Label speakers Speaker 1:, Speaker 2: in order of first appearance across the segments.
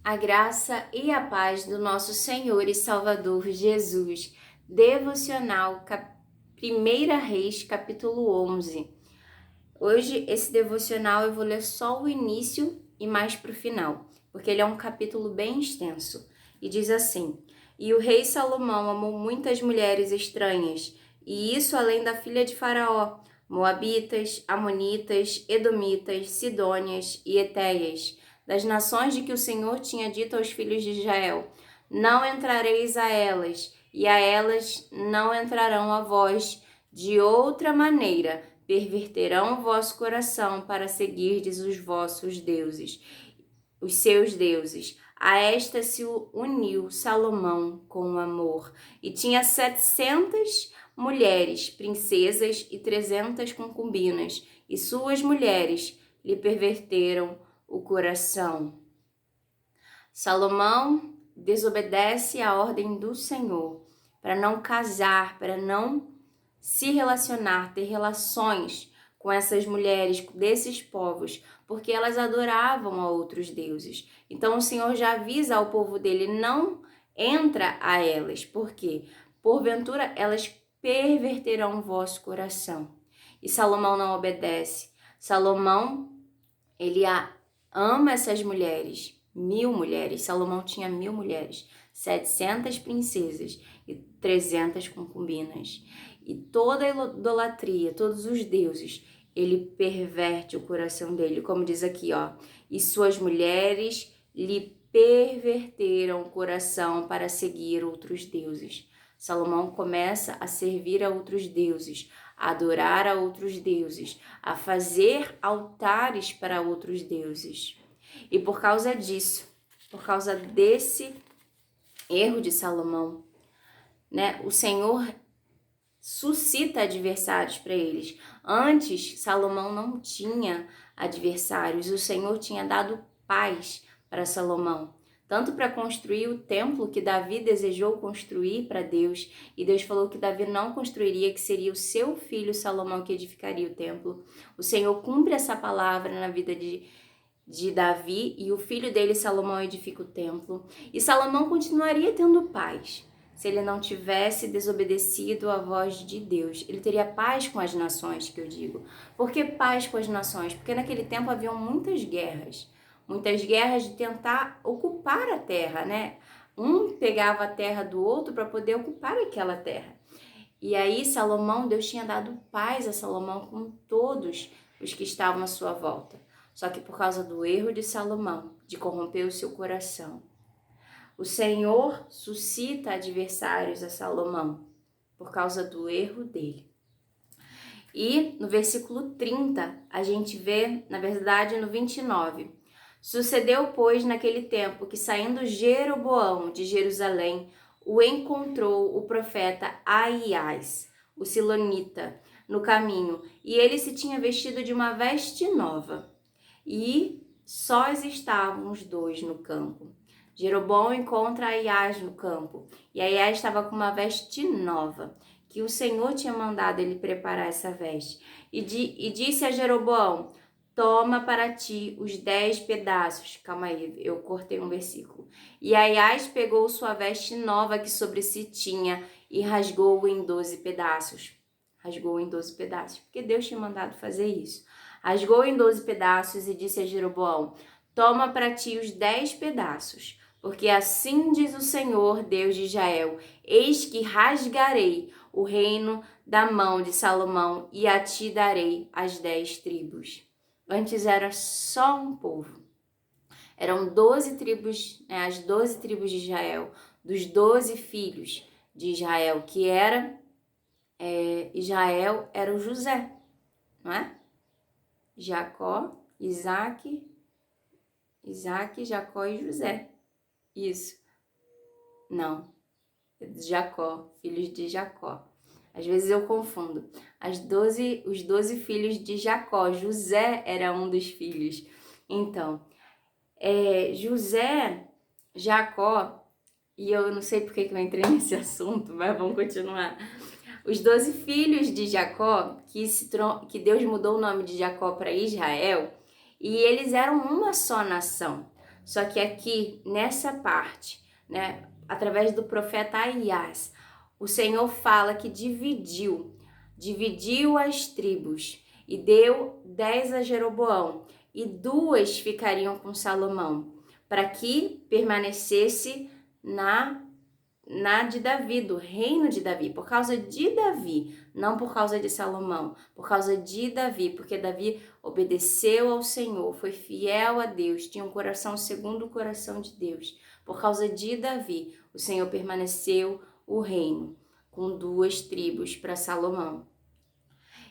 Speaker 1: A graça e a paz do nosso Senhor e Salvador Jesus. Devocional, 1 Reis, capítulo 11. Hoje, esse devocional eu vou ler só o início e mais para o final, porque ele é um capítulo bem extenso. E diz assim: E o rei Salomão amou muitas mulheres estranhas, e isso além da filha de Faraó, moabitas, amonitas, edomitas, sidônias e etéias, das nações de que o Senhor tinha dito aos filhos de Israel: Não entrareis a elas, e a elas não entrarão a vós, de outra maneira perverterão o vosso coração para seguirdes os vossos deuses, os seus deuses. A esta se uniu Salomão com amor, e tinha 700 mulheres, princesas e 300 concubinas, e suas mulheres lhe perverteram o coração. Salomão desobedece à ordem do Senhor para não casar, para não se relacionar, ter relações com essas mulheres desses povos, porque elas adoravam a outros deuses. Então o Senhor já avisa ao povo dele: não entra a elas, porque porventura elas perverterão o vosso coração. E Salomão não obedece. Salomão, ele ama essas mulheres, 1000 mulheres. Salomão tinha 1000 mulheres, 700 princesas e 300 concubinas. E toda a idolatria, todos os deuses, ele perverte o coração dele, como diz aqui, ó. E suas mulheres lhe perverteram o coração para seguir outros deuses. Salomão começa a servir a outros deuses, a adorar a outros deuses, a fazer altares para outros deuses. E por causa disso, por causa desse erro de Salomão, né, o Senhor suscita adversários para eles. Antes, Salomão não tinha adversários, o Senhor tinha dado paz para Salomão, tanto para construir o templo que Davi desejou construir para Deus, e Deus falou que Davi não construiria, que seria o seu filho Salomão que edificaria o templo. O Senhor cumpre essa palavra na vida de Davi, e o filho dele, Salomão, edifica o templo. E Salomão continuaria tendo paz se ele não tivesse desobedecido à voz de Deus. Ele teria paz com as nações, que eu digo. Por que paz com as nações? Porque naquele tempo haviam muitas guerras de tentar ocupar a terra, né? Um pegava a terra do outro para poder ocupar aquela terra. E aí Deus tinha dado paz a Salomão com todos os que estavam à sua volta. Só que por causa do erro de Salomão, de corromper o seu coração, o Senhor suscita adversários a Salomão por causa do erro dele. E no versículo 30, a gente vê, na verdade, no 29. Sucedeu, pois, naquele tempo que, saindo Jeroboão de Jerusalém, o encontrou o profeta Ahias, o silonita, no caminho, e ele se tinha vestido de uma veste nova. E sós estavam os dois no campo. Jeroboão encontra Ahias no campo, e Ahias estava com uma veste nova, que o Senhor tinha mandado ele preparar essa veste. E disse a Jeroboão: toma para ti os 10 pedaços. Calma aí, eu cortei um versículo. E Ahias pegou sua veste nova que sobre si tinha e rasgou-o em 12 pedaços. Rasgou em 12 pedaços, porque Deus tinha mandado fazer isso. Rasgou em 12 pedaços e disse a Jeroboão: toma para ti os 10 pedaços. Porque assim diz o Senhor, Deus de Israel: eis que rasgarei o reino da mão de Salomão e a ti darei as 10 tribos. Antes era só um povo. Eram 12 tribos, as 12 tribos de Israel, dos 12 filhos de Israel, que Israel era o José, não é? Jacó, Isaac, Jacó e José. Isso. Não. Jacó, filhos de Jacó. Às vezes eu confundo. Os 12 filhos de Jacó. José era um dos filhos. Então, José, Jacó, e eu não sei por que eu entrei nesse assunto, mas vamos continuar. Os 12 filhos de Jacó, que Deus mudou o nome de Jacó para Israel, e eles eram uma só nação. Só que aqui, nessa parte, né, através do profeta Aias, o Senhor fala que dividiu as tribos e deu 10 a Jeroboão e 2 ficariam com Salomão, para que permanecesse na de Davi, do reino de Davi, por causa de Davi, não por causa de Salomão, por causa de Davi, porque Davi obedeceu ao Senhor, foi fiel a Deus, tinha um coração segundo o coração de Deus. Por causa de Davi, o Senhor permaneceu o reino, com 2 tribos para Salomão.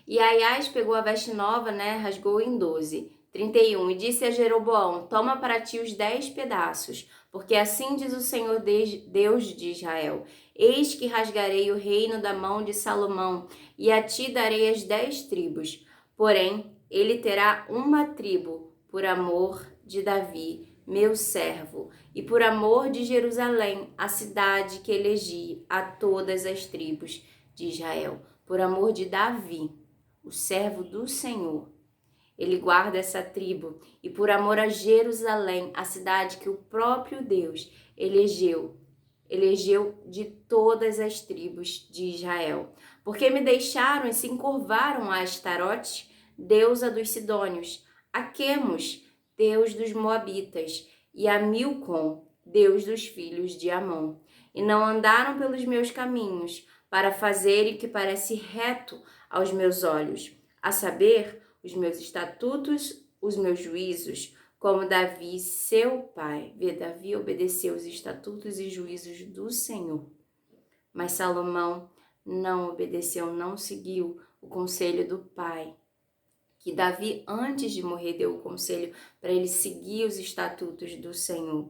Speaker 1: E Aias pegou a veste nova, né, rasgou em 12. 31, e disse a Jeroboão, toma para ti os 10 pedaços, porque assim diz o Senhor Deus de Israel, eis que rasgarei o reino da mão de Salomão, e a ti darei as 10 tribos, porém ele terá uma tribo, por amor de Davi, meu servo, e por amor de Jerusalém, a cidade que elegi a todas as tribos de Israel, por amor de Davi, o servo do Senhor. Ele guarda essa tribo e por amor a Jerusalém, a cidade que o próprio Deus elegeu de todas as tribos de Israel. Porque me deixaram e se encurvaram a Astarote, deusa dos Sidônios, a Quemos, deus dos Moabitas, e a Milcom, deus dos filhos de Amon. E não andaram pelos meus caminhos, para fazerem o que parece reto aos meus olhos, a saber, os meus estatutos, os meus juízos, como Davi, seu pai. Davi obedeceu os estatutos e juízos do Senhor. Mas Salomão não obedeceu, não seguiu o conselho do pai. Que Davi, antes de morrer, deu o conselho para ele seguir os estatutos do Senhor.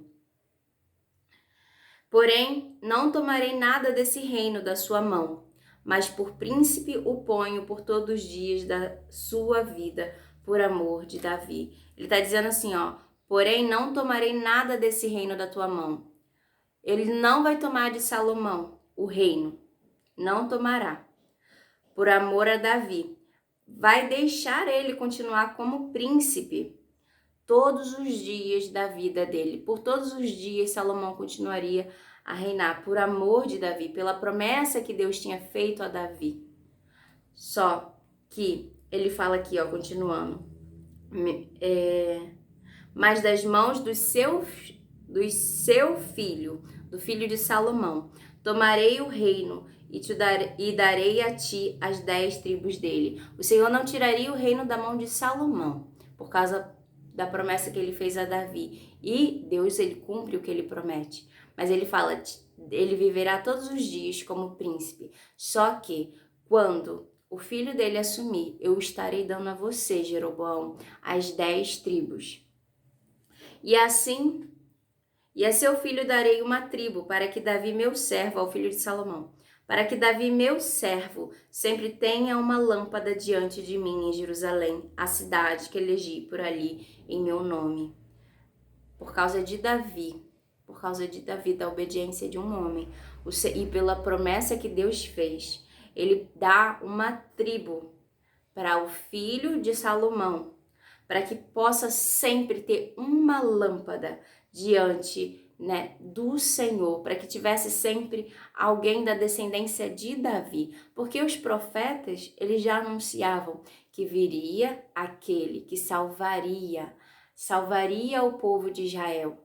Speaker 1: Porém, não tomarei nada desse reino da sua mão, mas por príncipe o ponho por todos os dias da sua vida, por amor de Davi. Ele está dizendo assim, porém não tomarei nada desse reino da tua mão. Ele não vai tomar de Salomão o reino, não tomará, por amor a Davi. Vai deixar ele continuar como príncipe todos os dias da vida dele. Por todos os dias Salomão continuaria a reinar por amor de Davi, pela promessa que Deus tinha feito a Davi. Só que ele fala aqui, continuando, mas das mãos do seu filho, do filho de Salomão, tomarei o reino e darei a ti as 10 tribos dele. O Senhor não tiraria o reino da mão de Salomão, por causa da promessa que ele fez a Davi. E Deus, ele cumpre o que ele promete. Mas ele fala, ele viverá todos os dias como príncipe. Só que quando o filho dele assumir, eu estarei dando a você, Jeroboão, as 10 tribos. E assim, e a seu filho darei uma tribo, para que Davi, meu servo, ao filho de Salomão, para que Davi, meu servo, sempre tenha uma lâmpada diante de mim em Jerusalém, a cidade que elegi por ali em meu nome. Por causa de Davi, da obediência de um homem, e pela promessa que Deus fez, ele dá uma tribo para o filho de Salomão, para que possa sempre ter uma lâmpada diante, do Senhor, para que tivesse sempre alguém da descendência de Davi, porque os profetas, eles já anunciavam que viria aquele que salvaria o povo de Israel,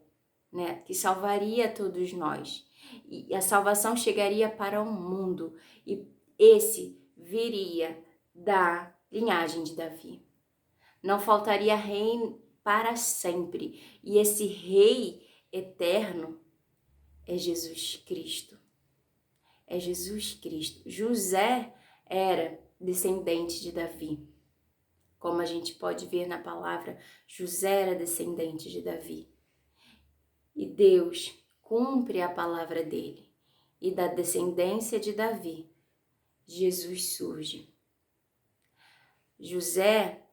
Speaker 1: que salvaria todos nós, e a salvação chegaria para o mundo, e esse viria da linhagem de Davi. Não faltaria rei para sempre, e esse rei eterno é Jesus Cristo. É Jesus Cristo. José era descendente de Davi. Como a gente pode ver na palavra, José era descendente de Davi. E Deus cumpre a palavra dele. E da descendência de Davi, Jesus surge. José,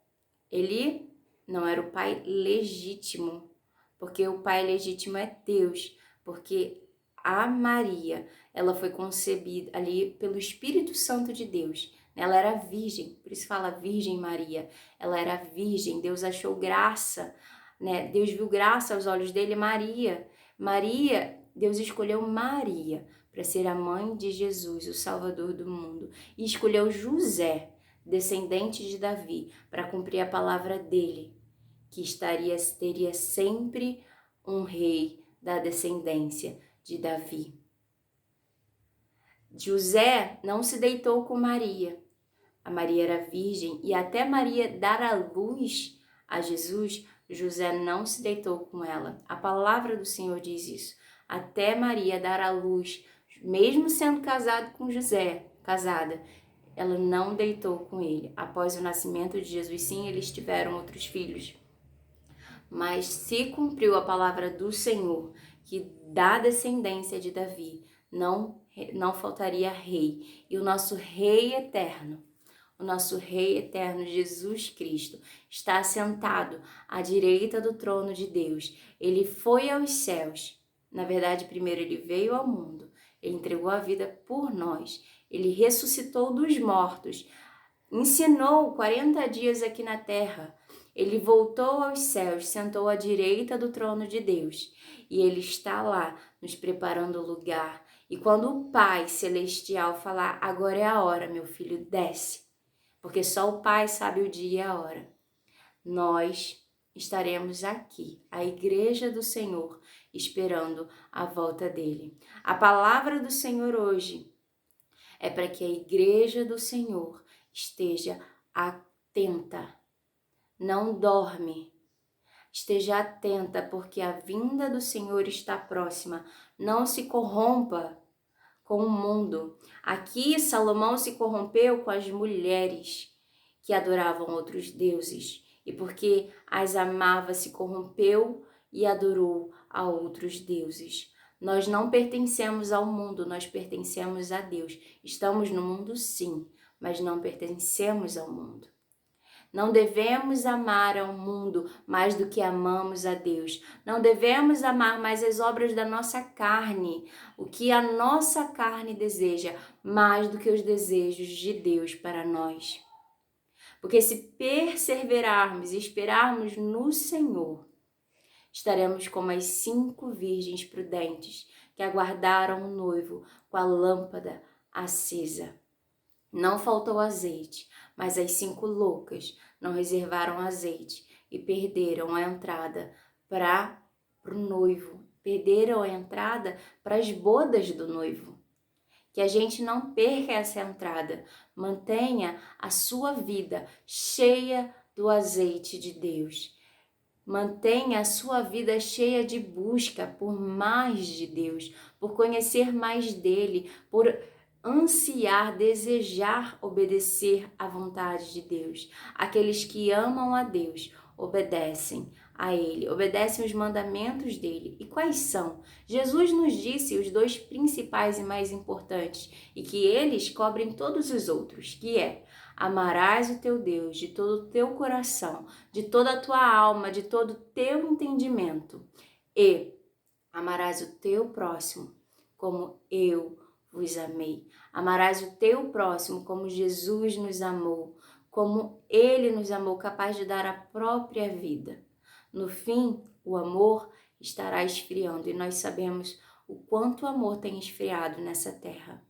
Speaker 1: ele não era o pai legítimo, porque o pai legítimo é Deus, porque a Maria, ela foi concebida ali pelo Espírito Santo de Deus. Ela era virgem, por isso fala Virgem Maria. Ela era virgem, Deus achou graça né? Deus viu graça aos olhos dele, Maria, Deus escolheu Maria para ser a mãe de Jesus, o Salvador do mundo. E escolheu José, descendente de Davi, para cumprir a palavra dele, que teria sempre um rei da descendência de Davi. José não se deitou com Maria. A Maria era virgem e até Maria dar à luz a Jesus, José não se deitou com ela. A palavra do Senhor diz isso. Até Maria dar à luz, mesmo sendo casada com José, ela não deitou com ele. Após o nascimento de Jesus, sim, eles tiveram outros filhos. Mas se cumpriu a palavra do Senhor, que da descendência de Davi não faltaria rei. E o nosso rei eterno, Jesus Cristo, está assentado à direita do trono de Deus. Ele foi aos céus. Na verdade, primeiro ele veio ao mundo. Ele entregou a vida por nós. Ele ressuscitou dos mortos. Ensinou 40 dias aqui na terra. Ele voltou aos céus, sentou à direita do trono de Deus. E ele está lá, nos preparando o lugar. E quando o Pai Celestial falar, agora é a hora, meu filho, desce. Porque só o Pai sabe o dia e a hora. Nós estaremos aqui, a igreja do Senhor, esperando a volta dele. A palavra do Senhor hoje é para que a igreja do Senhor esteja atenta. Não dorme. Esteja atenta, porque a vinda do Senhor está próxima. Não se corrompa com o mundo. Aqui Salomão se corrompeu com as mulheres que adoravam outros deuses. E porque as amava, se corrompeu e adorou a outros deuses. Nós não pertencemos ao mundo, nós pertencemos a Deus. Estamos no mundo, sim, mas não pertencemos ao mundo. Não devemos amar ao mundo mais do que amamos a Deus. Não devemos amar mais as obras da nossa carne, o que a nossa carne deseja, mais do que os desejos de Deus para nós. Porque se perseverarmos e esperarmos no Senhor, estaremos como as 5 virgens prudentes que aguardaram o noivo com a lâmpada acesa. Não faltou azeite, mas as 5 loucas não reservaram azeite e perderam a entrada para o noivo, perderam a entrada para as bodas do noivo. Que a gente não perca essa entrada, mantenha a sua vida cheia do azeite de Deus. Mantenha a sua vida cheia de busca por mais de Deus, por conhecer mais dele, por ansiar, desejar obedecer à vontade de Deus. Aqueles que amam a Deus obedecem a Ele, obedecem os mandamentos dele. E quais são? Jesus nos disse os 2 principais e mais importantes, e que eles cobrem todos os outros, que é: amarás o teu Deus de todo o teu coração, de toda a tua alma, de todo o teu entendimento, e amarás o teu próximo como eu vos amei. Amarás o teu próximo como Jesus nos amou, como ele nos amou, capaz de dar a própria vida. No fim, o amor estará esfriando e nós sabemos o quanto o amor tem esfriado nessa terra.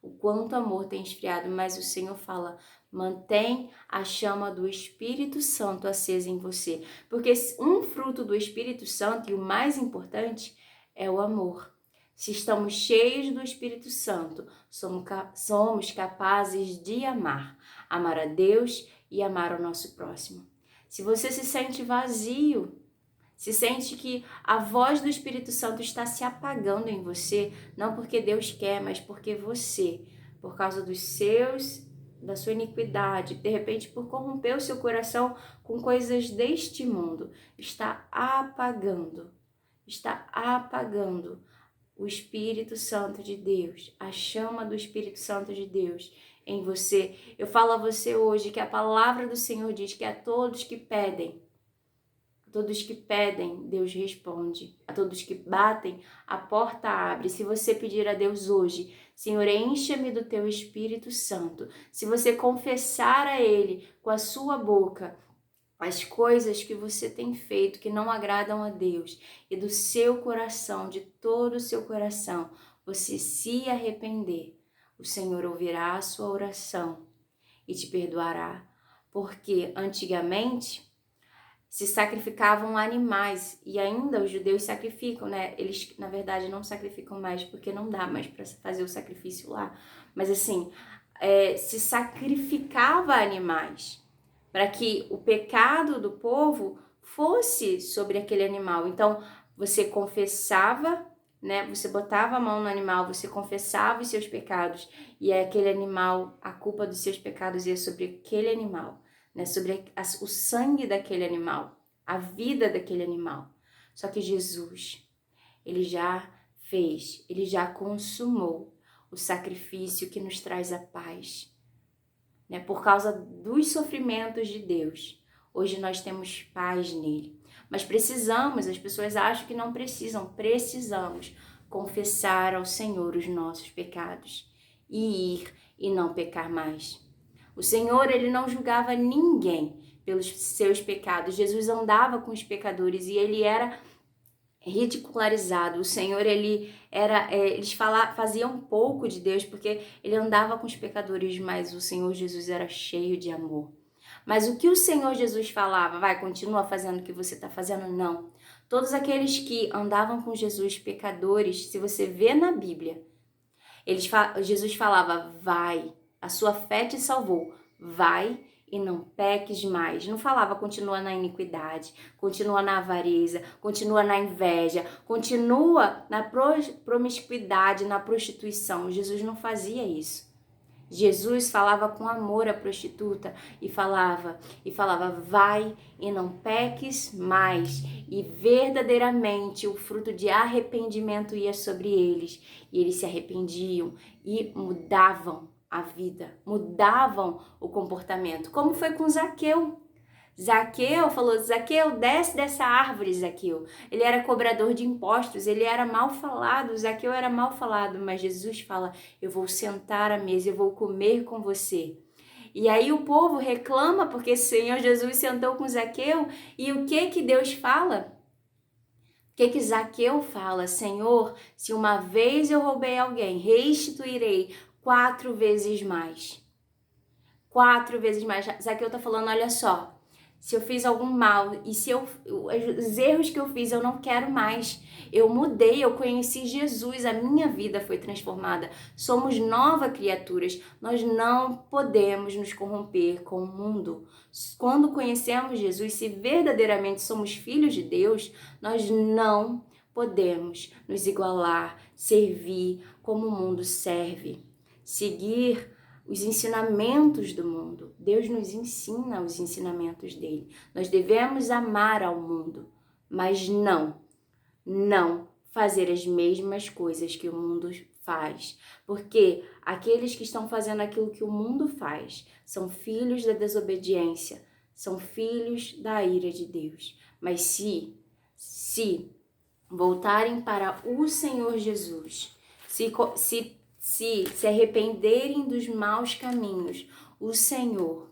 Speaker 1: O quanto o amor tem esfriado, mas o Senhor fala: mantém a chama do Espírito Santo acesa em você. Porque um fruto do Espírito Santo, e o mais importante, é o amor. Se estamos cheios do Espírito Santo, somos capazes de amar a Deus e amar o nosso próximo. Se você se sente vazio, se sente que a voz do Espírito Santo está se apagando em você, não porque Deus quer, mas porque você, por causa da sua iniquidade, de repente por corromper o seu coração com coisas deste mundo, está apagando o Espírito Santo de Deus, a chama do Espírito Santo de Deus em você. Eu falo a você hoje que a palavra do Senhor diz que a todos que pedem, Deus responde. A todos que batem, a porta abre. Se você pedir a Deus hoje: Senhor, encha-me do teu Espírito Santo. Se você confessar a Ele com a sua boca as coisas que você tem feito que não agradam a Deus e do seu coração, de todo o seu coração, você se arrepender, o Senhor ouvirá a sua oração e te perdoará. Porque antigamente se sacrificavam animais e ainda os judeus sacrificam, né? Eles, na verdade, não sacrificam mais porque não dá mais para fazer o sacrifício lá. Mas assim, se sacrificava animais para que o pecado do povo fosse sobre aquele animal. Então, você confessava, né? Você botava a mão no animal, você confessava os seus pecados e aquele animal, a culpa dos seus pecados ia sobre aquele animal, né? Sobre o sangue daquele animal, a vida daquele animal. Só que Jesus, ele já fez, ele já consumou o sacrifício que nos traz a paz, né? Por causa dos sofrimentos de Deus. Hoje nós temos paz nele. Mas precisamos, as pessoas acham que não precisamos confessar ao Senhor os nossos pecados e ir e não pecar mais. O Senhor, ele não julgava ninguém pelos seus pecados. Jesus andava com os pecadores e ele era ridicularizado. O Senhor, eles faziam um pouco de Deus porque ele andava com os pecadores, mas o Senhor Jesus era cheio de amor. Mas o que o Senhor Jesus falava? Vai, continua fazendo o que você está fazendo? Não. Todos aqueles que andavam com Jesus, pecadores, se você vê na Bíblia, Jesus falava, vai, a sua fé te salvou, vai e não peques mais. Não falava continua na iniquidade, continua na avareza, continua na inveja, continua na promiscuidade, na prostituição. Jesus não fazia isso. Jesus falava com amor à prostituta e falava, vai e não peques mais. E verdadeiramente o fruto de arrependimento ia sobre eles. E eles se arrependiam e mudavam a vida, mudavam o comportamento. Como foi com Zaqueu. Zaqueu falou, Zaqueu, desce dessa árvore, Zaqueu. Ele era cobrador de impostos, ele era mal falado, Zaqueu era mal falado, mas Jesus fala, eu vou sentar à mesa, eu vou comer com você. E aí o povo reclama porque o Senhor Jesus sentou com Zaqueu, e o que Deus fala? O que Zaqueu fala? Senhor, se uma vez eu roubei alguém, restituirei 4 vezes mais. 4 vezes mais. Zaqueu tá falando, olha só, se eu fiz algum mal e os erros que eu fiz eu não quero mais. Eu mudei, eu conheci Jesus, a minha vida foi transformada. Somos novas criaturas. Nós não podemos nos corromper com o mundo. Quando conhecemos Jesus, se verdadeiramente somos filhos de Deus, nós não podemos nos igualar, servir como o mundo serve, seguir os ensinamentos do mundo. Deus nos ensina os ensinamentos dele. Nós devemos amar ao mundo, mas não fazer as mesmas coisas que o mundo faz. Porque aqueles que estão fazendo aquilo que o mundo faz são filhos da desobediência, são filhos da ira de Deus. Mas se voltarem para o Senhor Jesus, se arrependerem dos maus caminhos, o Senhor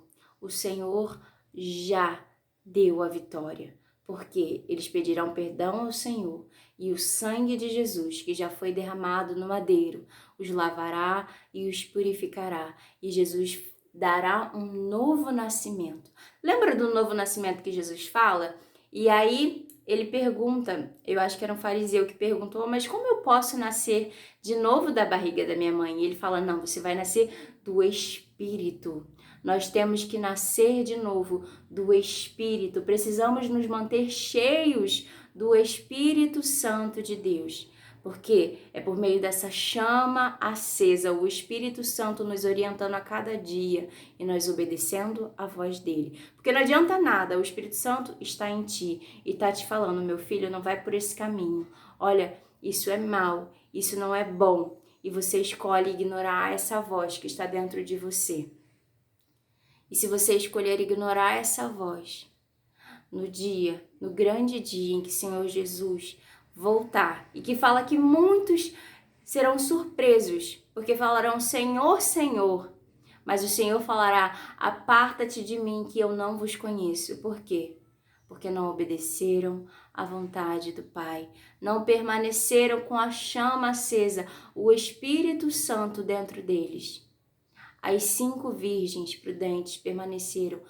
Speaker 1: já deu a vitória, porque eles pedirão perdão ao Senhor e o sangue de Jesus, que já foi derramado no madeiro, os lavará e os purificará, e Jesus dará um novo nascimento. Lembra do novo nascimento que Jesus fala? E aí ele pergunta, eu acho que era um fariseu que perguntou, mas como eu posso nascer de novo da barriga da minha mãe? E ele fala, não, você vai nascer do Espírito. Nós temos que nascer de novo do Espírito. Precisamos nos manter cheios do Espírito Santo de Deus. Porque é por meio dessa chama acesa, o Espírito Santo nos orientando a cada dia e nós obedecendo a voz dele. Porque não adianta nada, o Espírito Santo está em ti e está te falando, meu filho, não vai por esse caminho. Olha, isso é mal, isso não é bom. E você escolhe ignorar essa voz que está dentro de você. E se você escolher ignorar essa voz, no grande dia em que o Senhor Jesus voltar, e que fala que muitos serão surpresos, porque falarão Senhor, Senhor, Mas o Senhor falará: aparta-te de mim, que eu não vos conheço. Por quê? Porque não obedeceram à vontade do Pai, não permaneceram com a chama acesa, o Espírito Santo dentro deles. As 5 virgens prudentes permaneceram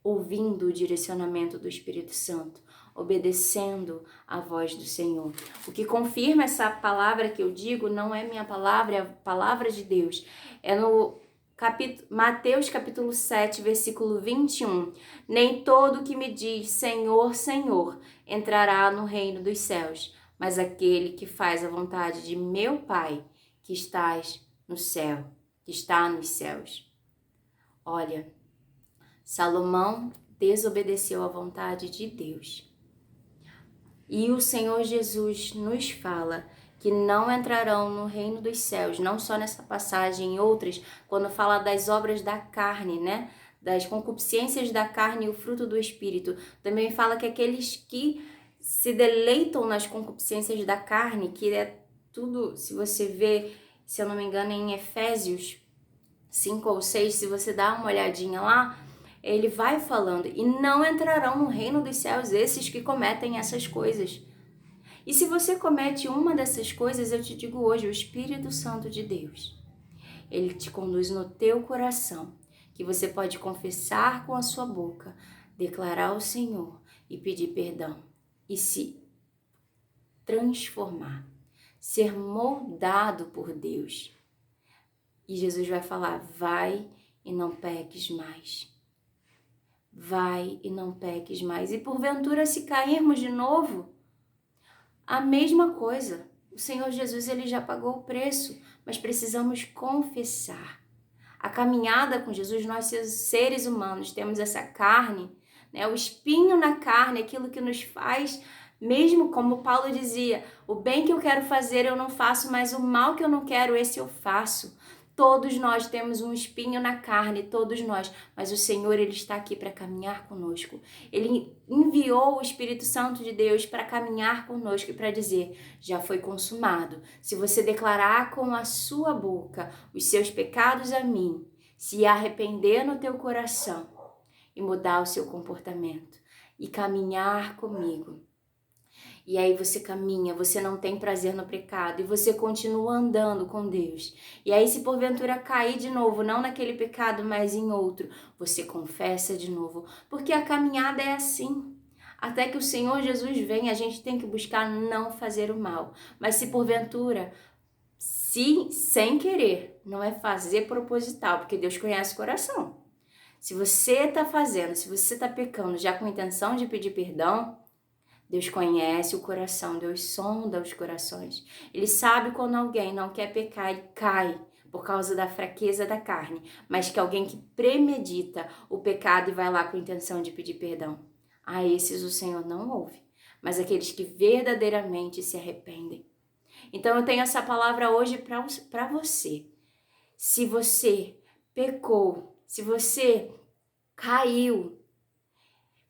Speaker 1: ouvindo o direcionamento do Espírito Santo, obedecendo à voz do Senhor. O que confirma essa palavra que eu digo não é minha palavra, é a palavra de Deus. É no Mateus capítulo 7, versículo 21. Nem todo que me diz Senhor, Senhor entrará no reino dos céus, mas aquele que faz a vontade de meu Pai, que estás no céu, que está nos céus. Olha, Salomão desobedeceu à vontade de Deus. E o Senhor Jesus nos fala que não entrarão no reino dos céus, não só nessa passagem, em outras, quando fala das obras da carne, né? Das concupiscências da carne e o fruto do Espírito. Também fala que aqueles que se deleitam nas concupiscências da carne, que é tudo, se você vê, se eu não me engano, em Efésios 5 ou 6, se você dá uma olhadinha lá, ele vai falando, e não entrarão no reino dos céus esses que cometem essas coisas. E se você comete uma dessas coisas, eu te digo hoje, o Espírito Santo de Deus, ele te conduz no teu coração, que você pode confessar com a sua boca, declarar ao Senhor e pedir perdão, e se transformar, ser moldado por Deus. E Jesus vai falar: vai e não peques mais. Vai e não peques mais. E porventura, se cairmos de novo, a mesma coisa. O Senhor Jesus, ele já pagou o preço, mas precisamos confessar. A caminhada com Jesus, nós seres humanos temos essa carne, né? O espinho na carne, aquilo que nos faz, mesmo como Paulo dizia, o bem que eu quero fazer eu não faço, mas o mal que eu não quero, esse eu faço. Todos nós temos um espinho na carne, todos nós, mas o Senhor, ele está aqui para caminhar conosco. Ele enviou o Espírito Santo de Deus para caminhar conosco e para dizer: já foi consumado. Se você declarar com a sua boca os seus pecados a mim, se arrepender no teu coração e mudar o seu comportamento e caminhar comigo, e aí você caminha, você não tem prazer no pecado e você continua andando com Deus. E aí se porventura cair de novo, não naquele pecado, mas em outro, você confessa de novo. Porque a caminhada é assim. Até que o Senhor Jesus venha, a gente tem que buscar não fazer o mal. Mas se porventura, se sem querer, não é fazer proposital, porque Deus conhece o coração. Se você está fazendo, se você está pecando já com intenção de pedir perdão, Deus conhece o coração, Deus sonda os corações. Ele sabe quando alguém não quer pecar e cai por causa da fraqueza da carne, mas que alguém que premedita o pecado e vai lá com a intenção de pedir perdão. A esses o Senhor não ouve, mas aqueles que verdadeiramente se arrependem. Então eu tenho essa palavra hoje para você. Se você pecou, se você caiu,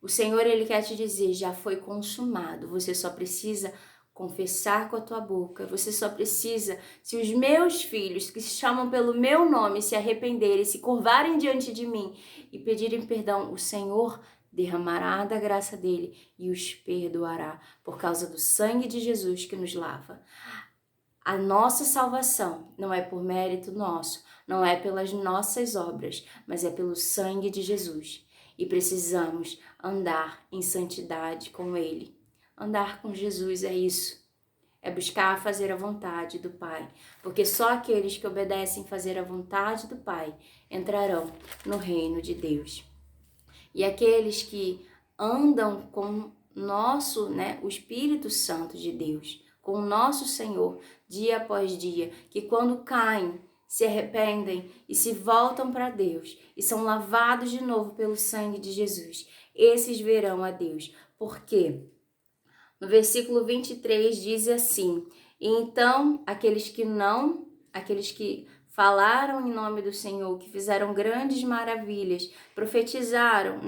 Speaker 1: o Senhor, ele quer te dizer, já foi consumado. Você só precisa confessar com a tua boca. Você só precisa, se os meus filhos que se chamam pelo meu nome se arrependerem, se curvarem diante de mim e pedirem perdão, o Senhor derramará da graça dele e os perdoará por causa do sangue de Jesus que nos lava. A nossa salvação não é por mérito nosso, não é pelas nossas obras, mas é pelo sangue de Jesus. E precisamos andar em santidade com Ele. Andar com Jesus é isso. É buscar fazer a vontade do Pai. Porque só aqueles que obedecem fazer a vontade do Pai entrarão no reino de Deus. E aqueles que andam com o Espírito Santo de Deus, com o nosso Senhor, dia após dia, que quando caem, se arrependem e se voltam para Deus e são lavados de novo pelo sangue de Jesus, esses verão a Deus. Por quê? No versículo 23 diz assim: e então aqueles que falaram em nome do Senhor, que fizeram grandes maravilhas, profetizaram,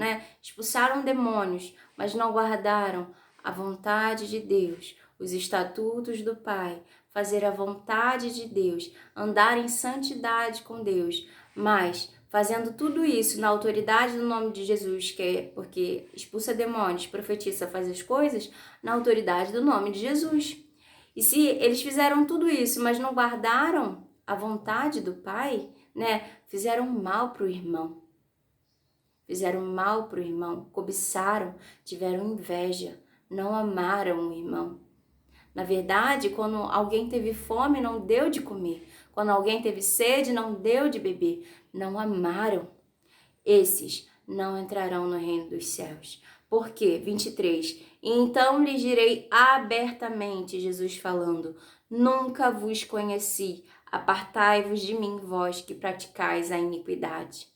Speaker 1: expulsaram demônios, mas não guardaram a vontade de Deus, os estatutos do Pai, fazer a vontade de Deus, andar em santidade com Deus, mas fazendo tudo isso na autoridade do nome de Jesus, que é porque expulsa demônios, profetiza, faz as coisas na autoridade do nome de Jesus. E se eles fizeram tudo isso, mas não guardaram a vontade do Pai, né? Fizeram mal para o irmão. Fizeram mal para o irmão, cobiçaram, tiveram inveja, não amaram o irmão. Na verdade, quando alguém teve fome, não deu de comer. Quando alguém teve sede, não deu de beber. Não amaram. Esses não entrarão no reino dos céus. Por quê? 23. Então lhes direi abertamente, Jesus falando, nunca vos conheci, apartai-vos de mim, vós que praticais a iniquidade.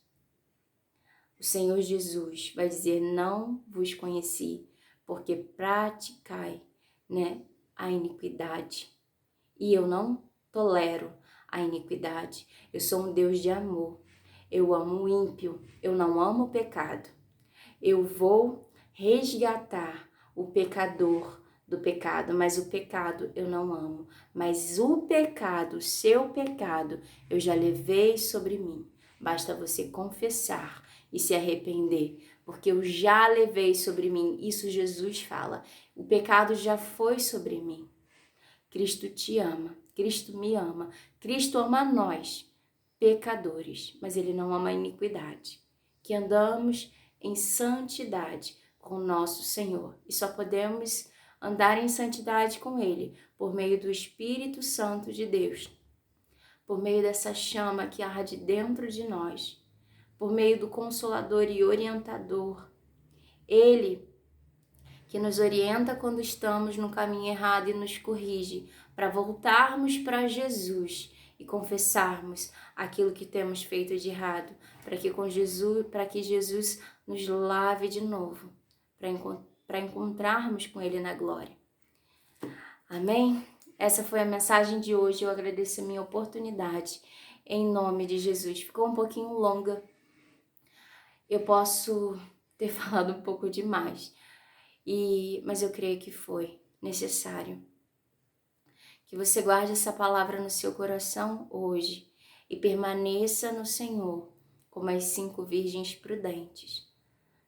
Speaker 1: O Senhor Jesus vai dizer, não vos conheci, porque praticai, né, a iniquidade. E eu não tolero a iniquidade. Eu sou um Deus de amor. Eu amo o ímpio, eu não amo o pecado. Eu vou resgatar o pecador do pecado, mas o pecado eu não amo. Mas o pecado, o seu pecado, eu já levei sobre mim. Basta você confessar e se arrepender, porque eu já levei sobre mim. Isso Jesus fala. O pecado já foi sobre mim. Cristo te ama, Cristo me ama, Cristo ama nós, pecadores, mas Ele não ama a iniquidade. Que andamos em santidade com o nosso Senhor e só podemos andar em santidade com Ele por meio do Espírito Santo de Deus, por meio dessa chama que arde dentro de nós, por meio do Consolador e Orientador. Ele que nos orienta quando estamos no caminho errado e nos corrige para voltarmos para Jesus e confessarmos aquilo que temos feito de errado, para que Jesus nos lave de novo, para encontrarmos com Ele na glória. Amém? Essa foi a mensagem de hoje. Eu agradeço a minha oportunidade em nome de Jesus. Ficou um pouquinho longa. Eu posso ter falado um pouco demais. Mas eu creio que foi necessário. Que você guarde essa palavra no seu coração hoje e permaneça no Senhor como as 5 virgens prudentes.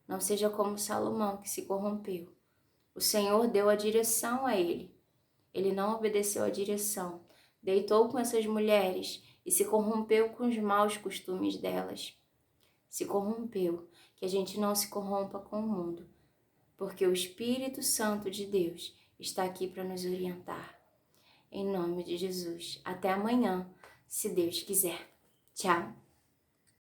Speaker 1: Não seja como Salomão, que se corrompeu. O Senhor deu a direção a ele. Ele não obedeceu a direção. Deitou com essas mulheres e se corrompeu com os maus costumes delas. Se corrompeu. Que a gente não se corrompa com o mundo, porque o Espírito Santo de Deus está aqui para nos orientar. Em nome de Jesus. Até amanhã, se Deus quiser. Tchau.